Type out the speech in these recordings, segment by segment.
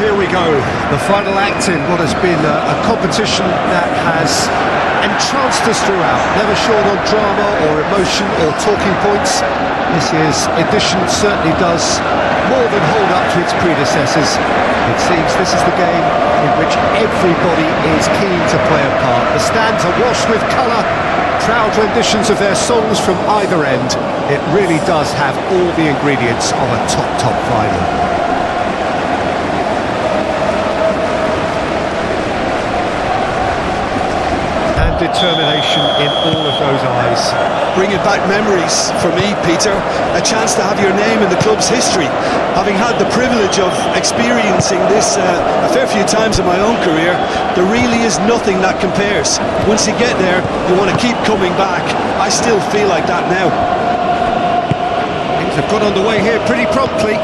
here we go, the final act in what has been a competition that has entranced us throughout, never short on drama or emotion or talking points. This year's edition certainly does more than hold up to its predecessors. It seems this is the game in which everybody is keen to play a part. The stands are washed with colour, proud renditions of their songs from either end. It really does have all the ingredients of a top final. Determination in all of those eyes. Bringing back memories for me, Peter. A chance to have your name in the club's history. Having had the privilege of experiencing this a fair few times in my own career, there really is nothing that compares. Once you get there, you want to keep coming back. I still feel like that now. Things have got underway here pretty promptly.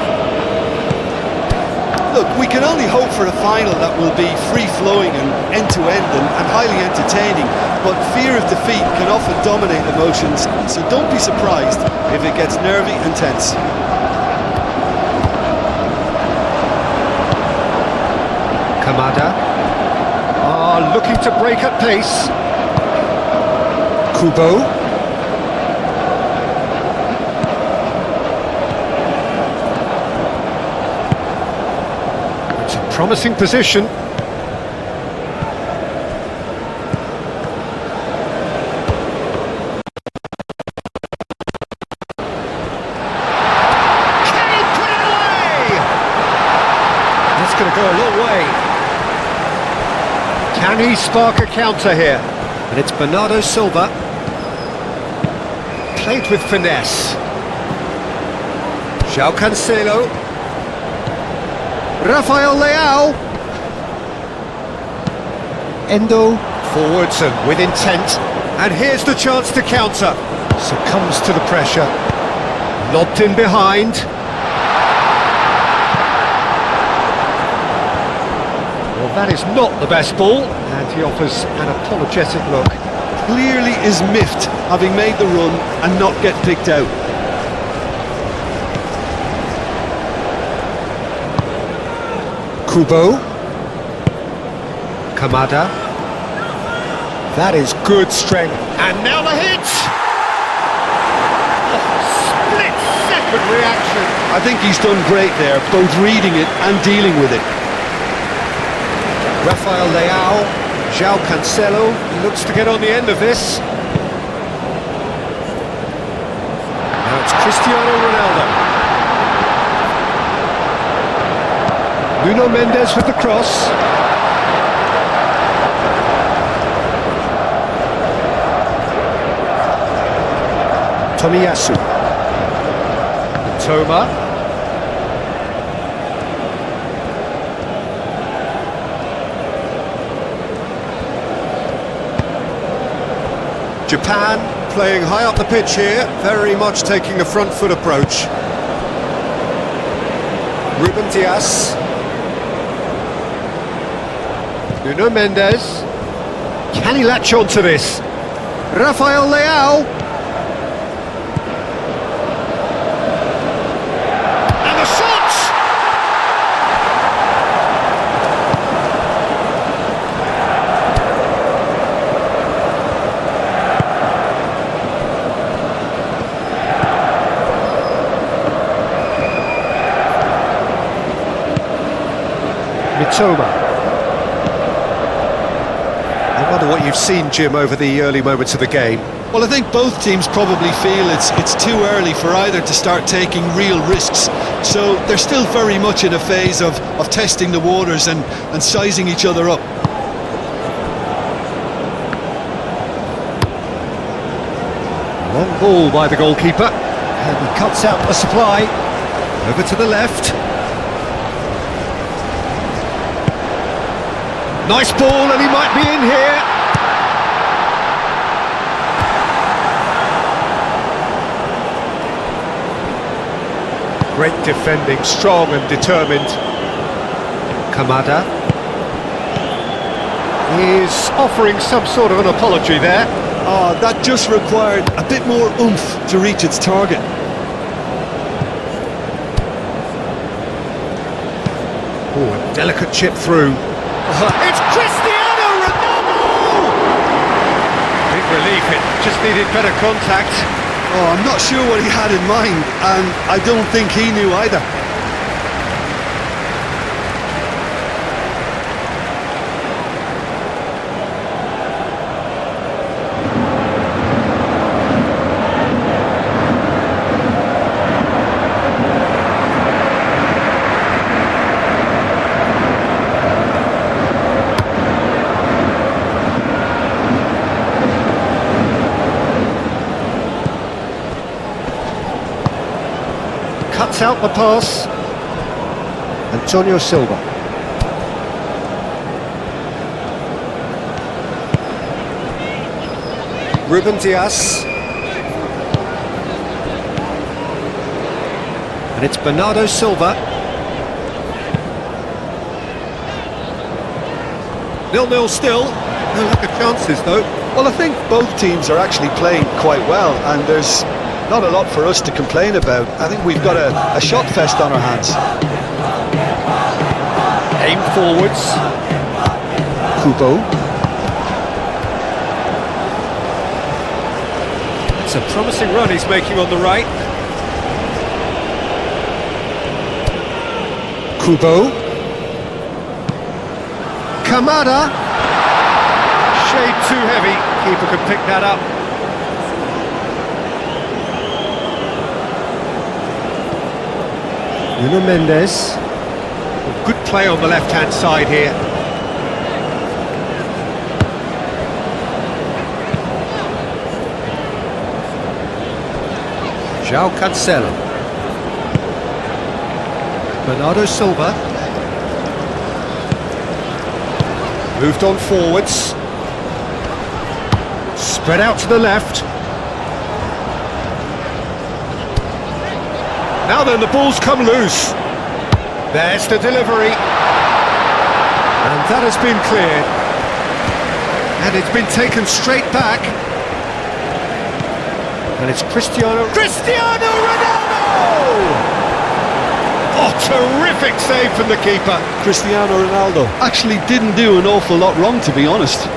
Look, we can only hope for a final that will be free-flowing and end-to-end and highly entertaining, but fear of defeat can often dominate emotions, so don't be surprised if it gets nervy and tense. Kamada looking to break at pace. Kubo. Promising position. Can he put it away? That's going to go a long way. Can he spark a counter here? And it's Bernardo Silva. Played with finesse. João Cancelo. Rafael Leao. Endo forwards and with intent, and here's the chance to counter. Succumbs to the pressure. Lobbed in behind. Well, that is not the best ball, and he offers an apologetic look. Clearly is miffed, having made the run and not get picked out. Kubo. Kamada. That is good strength. And now the hit! Split-second reaction. I think he's done great there, both reading it and dealing with it. Rafael Leao. João Cancelo looks to get on the end of this. Now it's Cristiano Ronaldo. Nuno Mendes with the cross. Tomiyasu. Toma. Japan playing high up the pitch here, very much taking a front foot approach. Ruben Dias. Nuno Mendes. Can he latch on to this? Rafael Leao. And the shot! Mitoma. I wonder what you've seen, Jim, over the early moments of the game. Well, I think both teams probably feel it's too early for either to start taking real risks. So they're still very much in a phase of testing the waters and sizing each other up. Long ball by the goalkeeper. And he cuts out the supply. Over to the left. Nice ball, and he might be in here. Great defending, strong and determined. Kamada is offering some sort of an apology there. Oh, that just required a bit more oomph to reach its target. Oh, a delicate chip through. It's Cristiano Ronaldo! Big relief, it just needed better contact. Oh, I'm not sure what he had in mind, and I don't think he knew either. Cuts out the pass. Antonio Silva. Ruben Dias. And it's Bernardo Silva. 0-0 still. No lack of chances though. Well, I think both teams are actually playing quite well, and there's not a lot for us to complain about. I think we've got a shot fest on our hands. Aim forwards. Kubo. It's a promising run he's making on the right. Kubo. Kamada. Shade too heavy, keeper can pick that up. Nuno Mendes. Good play on the left-hand side here. João Cancelo. Bernardo Silva. Moved on forwards. Spread out to the left. Now then, the ball's come loose. There's the delivery. And that has been cleared. And it's been taken straight back. And it's Cristiano Ronaldo! Oh, terrific save from the keeper. Cristiano Ronaldo actually didn't do an awful lot wrong, to be honest.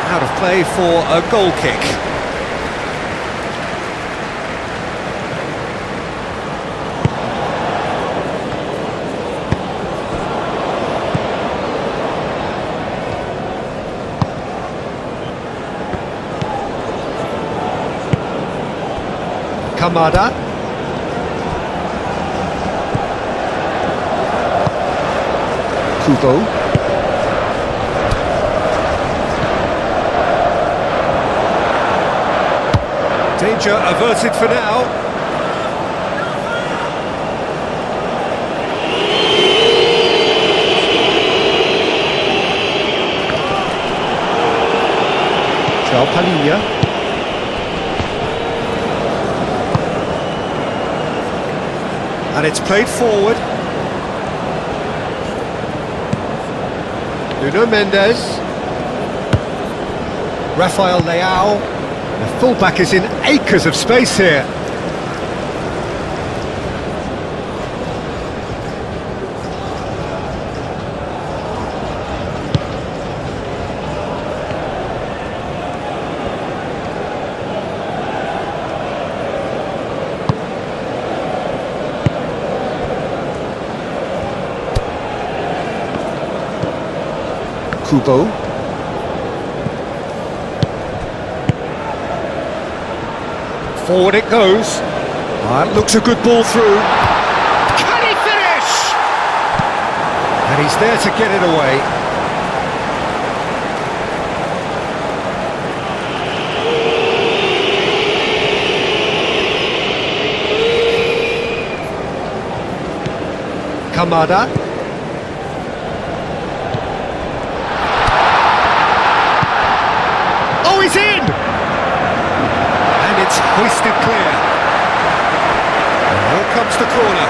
Out of play for a goal kick. Kamada. Kubo. Danger averted for now. João Palhinha. And it's played forward. Nuno Mendes. Rafael Leao. The fullback is in acres of space here. Kubo. Forward it goes. That looks a good ball through. Can he finish? And he's there to get it away. Kamada. He's in! And it's hoisted clear. And here comes the corner.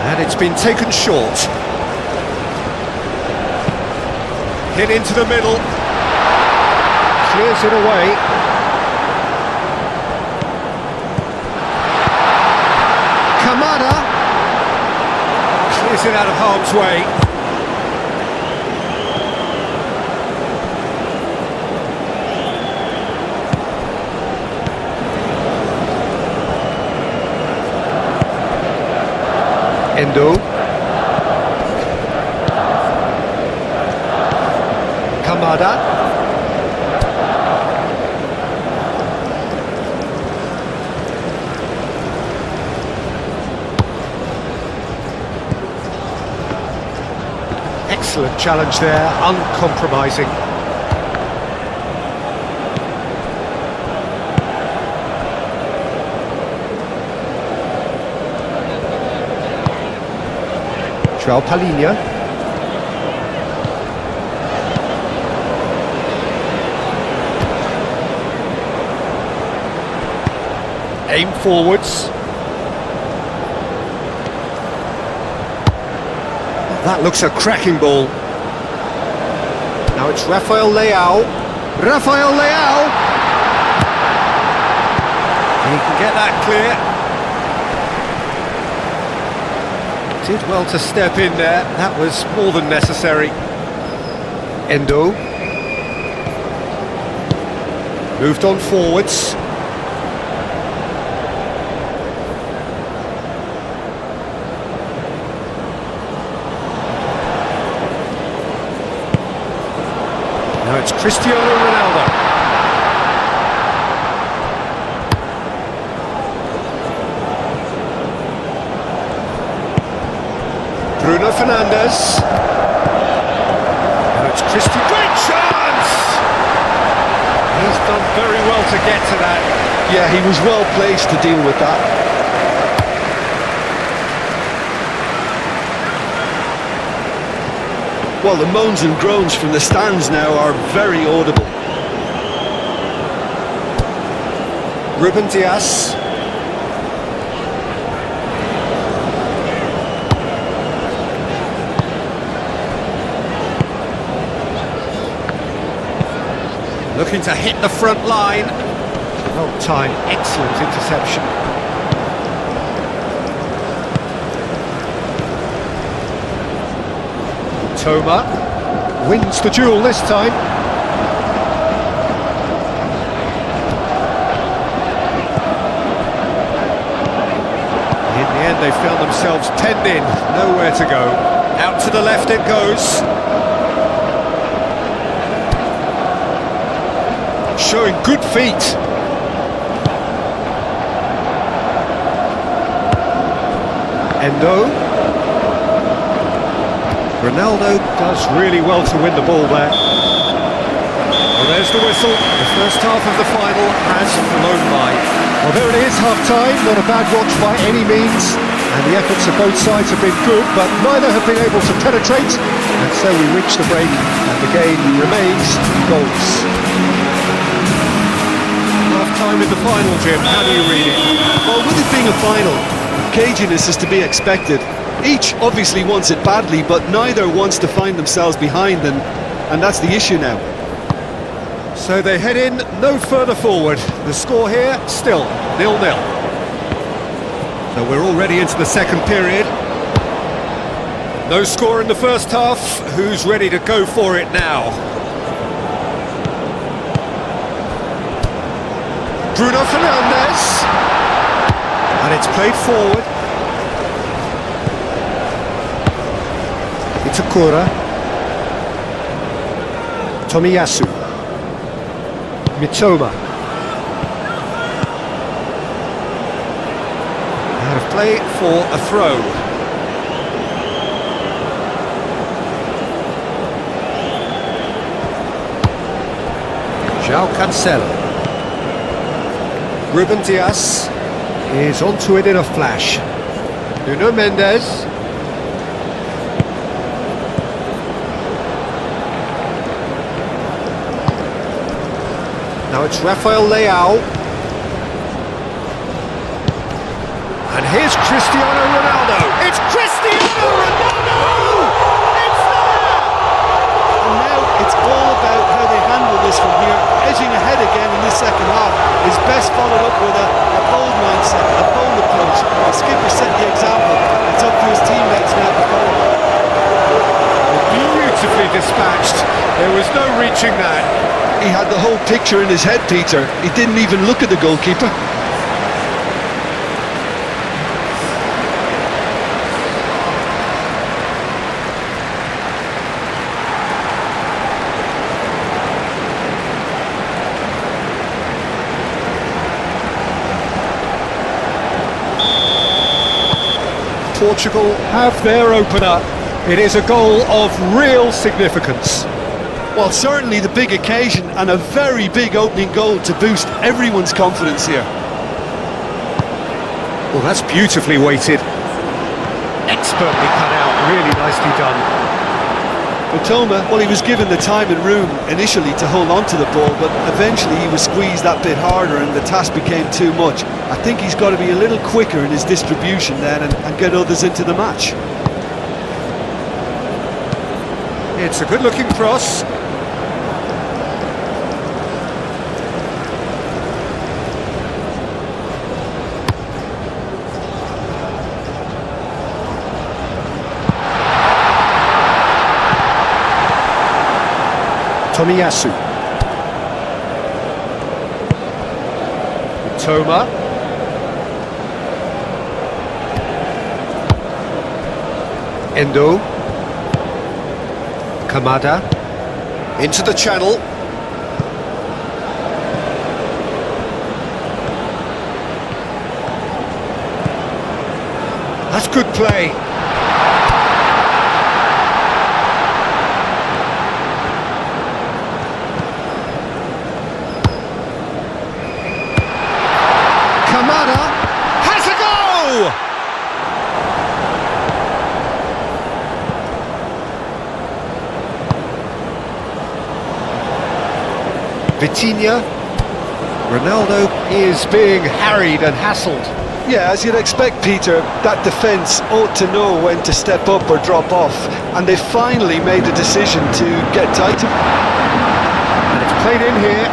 And it's been taken short. Hit into the middle. Clears it away. Kamada clears it out of harm's way. Endo. Kamada. Excellent challenge there, uncompromising. João Palhinha. Aim forwards. That looks a cracking ball. Now it's Rafael Leao. Rafael Leao! He can get that clear. Did well to step in there. That was more than necessary. Endo. Moved on forwards. Now it's Cristiano Ronaldo. Bruno Fernandes. Now it's Cristiano. Great chance! He's done very well to get to that. Yeah, he was well placed to deal with that. Well, the moans and groans from the stands now are very audible. Ruben Dias. Looking to hit the front line. Well timed, excellent interception. Toma wins the duel this time. In the end they found themselves penned in, nowhere to go. Out to the left it goes. Showing good feet. Endo. Ronaldo does really well to win the ball there. Well, there's the whistle. The first half of the final has flown by. Well, there it is, half-time. Not a bad watch by any means. And the efforts of both sides have been good, but neither have been able to penetrate. And so we reach the break, and the game remains goals. Half-time in the final, Jim. How do you read it? Well, with it being a final, caginess is to be expected. Each obviously wants it badly, but neither wants to find themselves behind, and that's the issue now. So they head in no further forward. The score here, still 0-0. So we're already into the second period. No score in the first half. Who's ready to go for it now? Bruno Fernandes. And it's played forward. Itakura. Tomiyasu. Mitoma. Out of play for a throw. João Cancelo. Ruben Dias. is onto it in a flash. Nuno Mendes. Now it's Rafael Leao. And here's Cristiano Ronaldo. It's Cristiano Ronaldo! It's there! And now it's all about how they handle this from here. Edging ahead again in the second half is best followed up with a bold mindset, a bold approach. The skipper set the example. It's up to his teammates now to follow. Beautifully dispatched. There was no reaching that. He had the whole picture in his head, Peter. He didn't even look at the goalkeeper. Portugal have their opener. It is a goal of real significance. Well, certainly the big occasion and a very big opening goal to boost everyone's confidence here. Well, that's beautifully weighted. Expertly cut out, really nicely done. Toma, well, he was given the time and room initially to hold on to the ball, but eventually he was squeezed that bit harder and the task became too much. I think he's got to be a little quicker in his distribution then and get others into the match. It's a good-looking cross. Tomiyasu. Toma. Endo. Kamada. Into the channel. That's good play. Kamada has a go! Vitinha. Ronaldo is being harried and hassled. Yeah, as you'd expect, Peter, that defence ought to know when to step up or drop off, and they finally made a decision to get tighter. And it's played in here.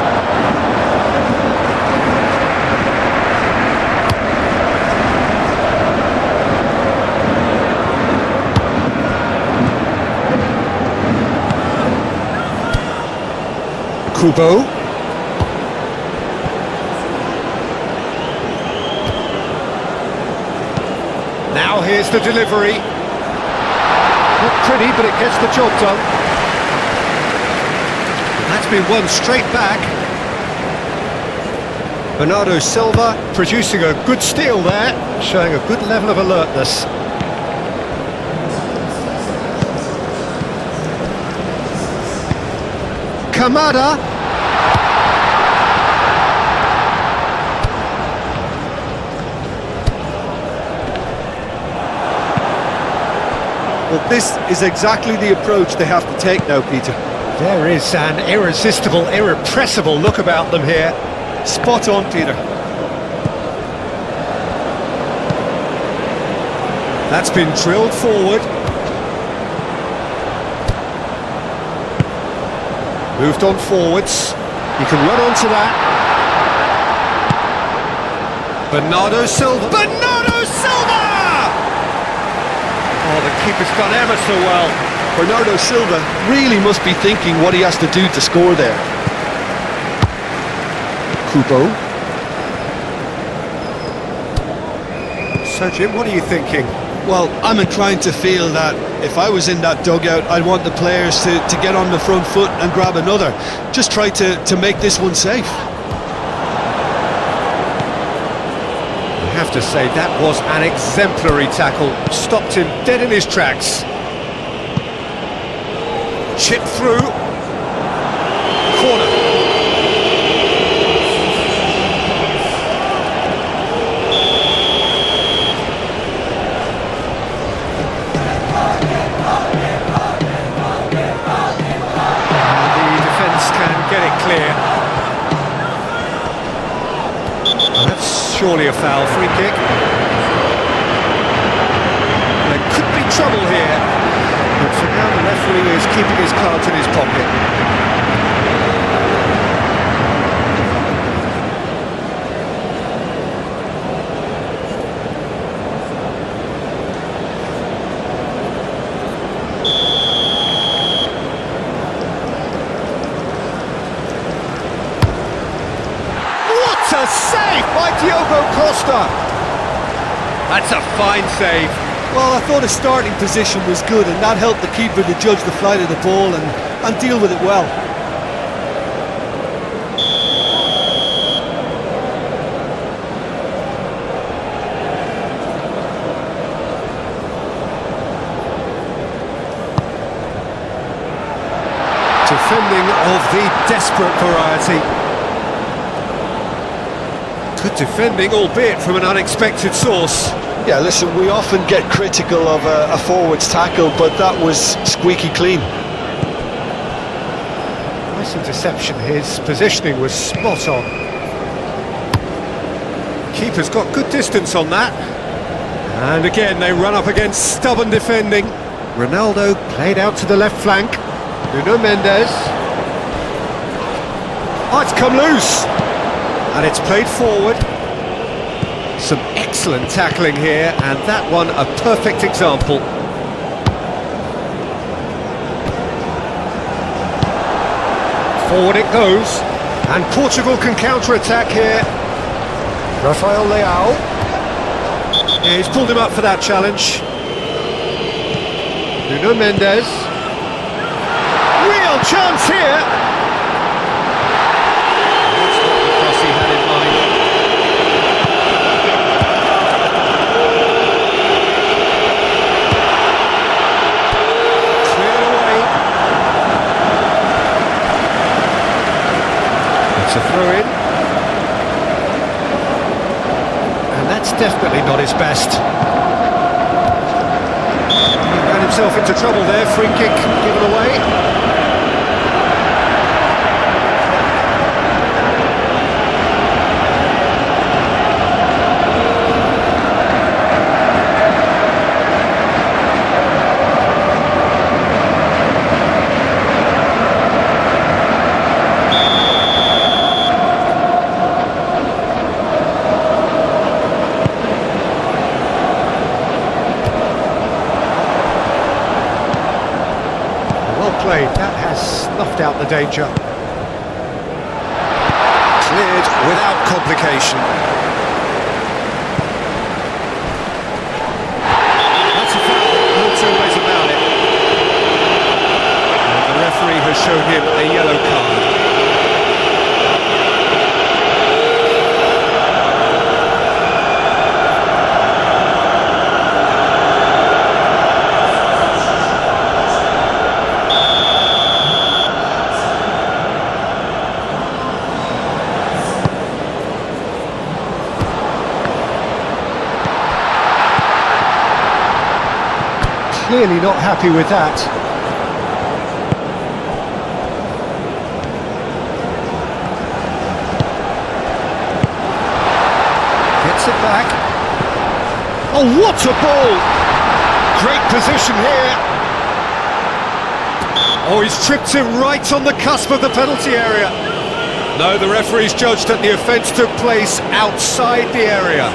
Kubo. Now here's the delivery. Not pretty, but it gets the job done. That's been won straight back. Bernardo Silva producing a good steal there, showing a good level of alertness. Kamada. Well, this is exactly the approach they have to take now, Peter. There is an irresistible, irrepressible look about them here. Spot on, Peter. That's been drilled forward. Moved on forwards. You can run onto that. Bernardo Silva. Bernardo Silva! Oh, the keeper's done ever so well. Bernardo Silva really must be thinking what he has to do to score there. Kubo. So, Jim, what are you thinking? Well, I'm inclined to feel that if I was in that dugout, I'd want the players to get on the front foot and grab another. Just try to make this one safe. I have to say, that was an exemplary tackle. Stopped him dead in his tracks. Chip through. Corner. clear foul, free kick. There could be trouble here, but for now the referee is keeping his cards in his pocket. A save by Diogo Costa. That's a fine save. Well, I thought his starting position was good, and that helped the keeper to judge the flight of the ball and deal with it well. Defending of the desperate variety. Good defending, albeit from an unexpected source. Yeah, listen, we often get critical of a forward's tackle, but that was squeaky clean. Nice interception, his positioning was spot on. Keeper's got good distance on that. And again, they run up against stubborn defending. Ronaldo played out to the left flank. Nuno Mendes. Oh, it's come loose. And it's played forward. Some excellent tackling here, and that one a perfect example. Forward it goes, and Portugal can counter-attack here. Rafael Leao. Yeah, he's pulled him up for that challenge. Nuno Mendes. Real chance here. A throw in, and that's definitely not his best. He ran himself into trouble there. Free kick given away. That has snuffed out the danger. Cleared without complication. That's a foul, no two ways about it. And the referee has shown him a yellow card. Clearly not happy with that. Gets it back. Oh, what a ball! Great position here. Oh, he's tripped him right on the cusp of the penalty area. No, the referee's judged that the offence took place outside the area.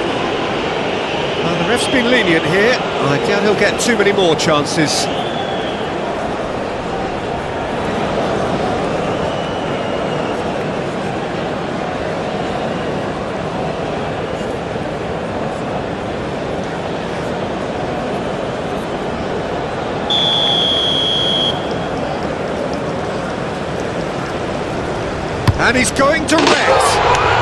The ref's been lenient here. I doubt he'll get too many more chances. And he's going direct.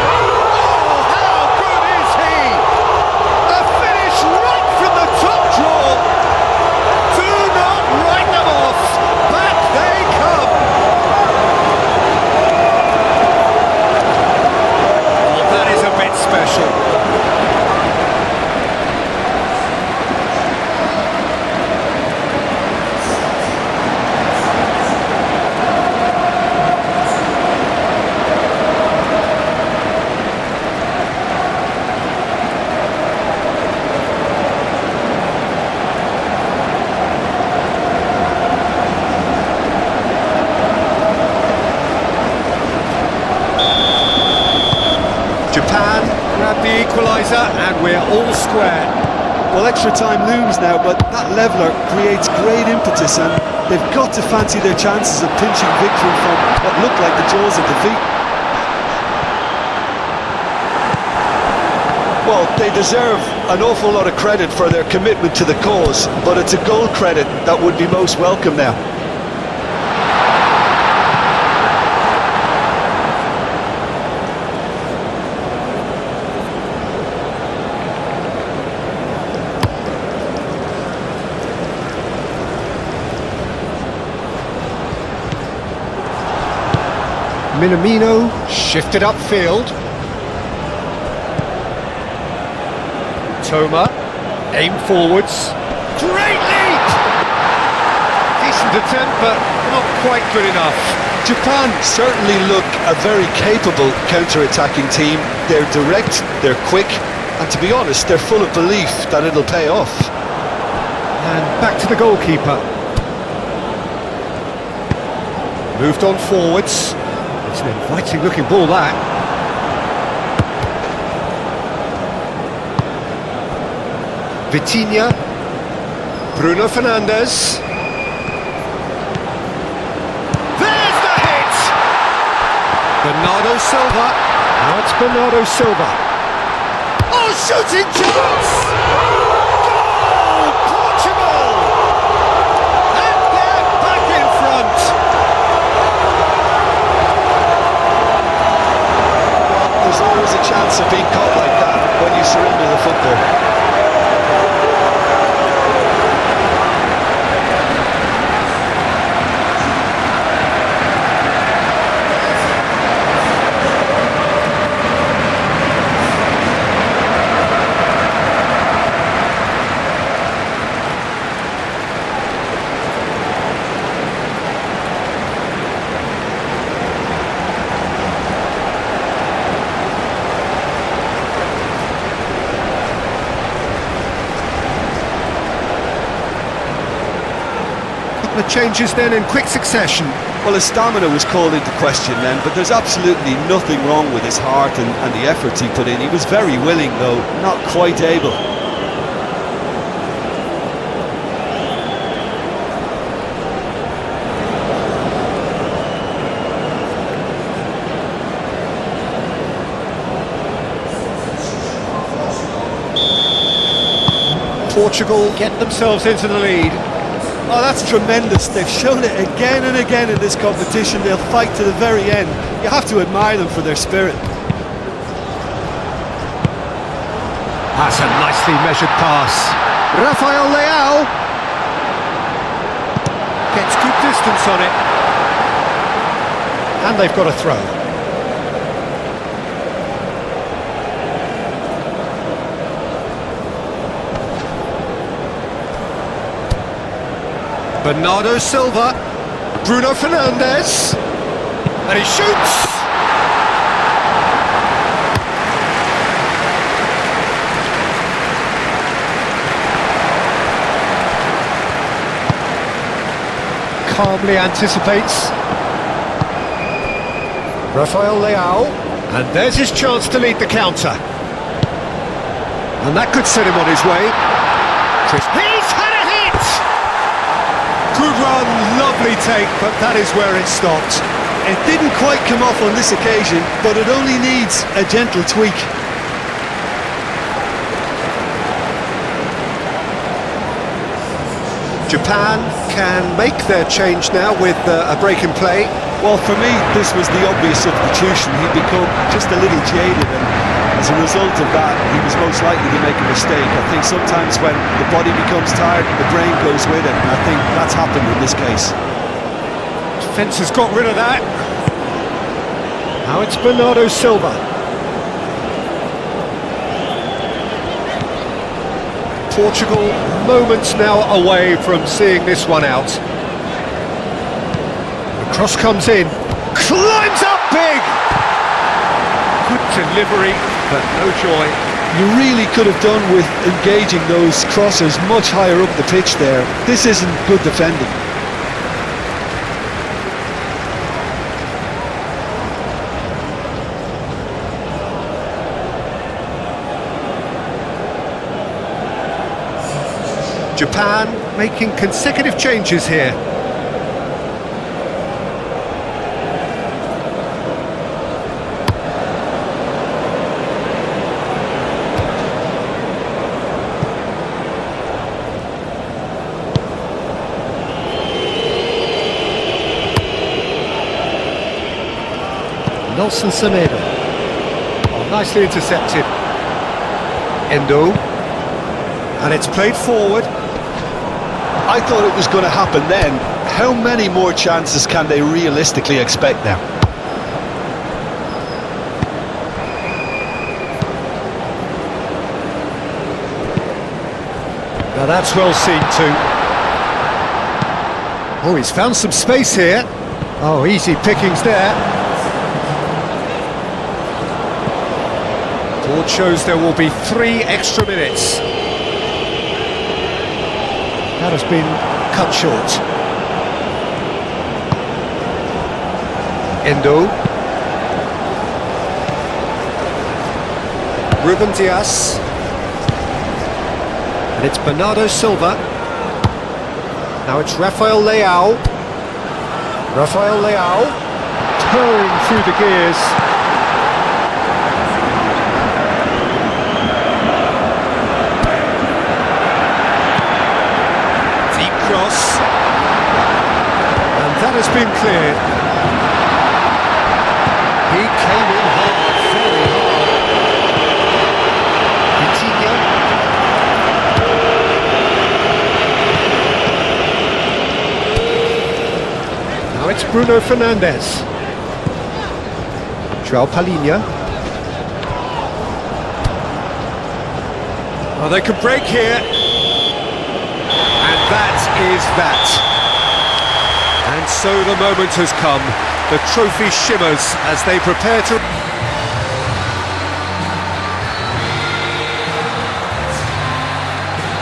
all square. Well, extra time looms now, but that leveller creates great impetus, and they've got to fancy their chances of pinching victory from what looked like the jaws of defeat. Well, they deserve an awful lot of credit for their commitment to the cause, but it's a goal credit that would be most welcome now. Minamino shifted upfield. Toma, aim forwards. Great lead! Decent attempt, but not quite good enough. Japan certainly look a very capable counter-attacking team. They're direct, they're quick, and to be honest, they're full of belief that it'll pay off. And back to the goalkeeper. Moved on forwards. It's an inviting looking ball, that. Vitinha. Bruno Fernandes. There's the hit! Bernardo Silva. Now it's Bernardo Silva. Oh, shooting chance! Goal! Portugal! And they're back in front! There's always a chance of being caught like that when you surrender the football. The changes then in quick succession. Well, his stamina was called into question then, but there's absolutely nothing wrong with his heart and the efforts he put in. He was very willing, though not quite able. Portugal get themselves into the lead. Oh, that's tremendous. They've shown it again and again in this competition. They'll fight to the very end. You have to admire them for their spirit. That's a nicely measured pass. Rafael Leao gets good distance on it. And they've got a throw. Bernardo Silva, Bruno Fernandes, and he shoots! Calmly anticipates. Rafael Leao, and there's his chance to lead the counter. And that could set him on his way. He's had a hit! Good run, lovely take, but that is where it stopped. It didn't quite come off on this occasion, but it only needs a gentle tweak. Japan can make their change now with a break in play. Well, for me, this was the obvious substitution. He'd become just a little jaded, and as a result of that, he was most likely to make a mistake. I think sometimes when the body becomes tired, the brain goes with it, and I think that's happened in this case. Defence has got rid of that. Now it's Bernardo Silva. Portugal moments now away from seeing this one out. The cross comes in, climbs up big! Good delivery, but no joy. You really could have done with engaging those crossers much higher up the pitch there. This isn't good defending. Japan making consecutive changes here. Nelson Semedo. Oh, nicely intercepted. Endo. And it's played forward. I thought it was going to happen then. How many more chances can they realistically expect now? Now that's well seen too. Oh, he's found some space here. Oh, easy pickings there. Board shows there will be 3 extra minutes. That has been cut short. Endo. Ruben Dias. And it's Bernardo Silva. Now it's Rafael Leao. Rafael Leao. Tearing through the gears. Cross, and that has been cleared. He came in hard, very hard. Vitinha. Now it's Bruno Fernandes. João Palhinha. Oh, they could break here. That is that. And so the moment has come. The trophy shimmers as they prepare to...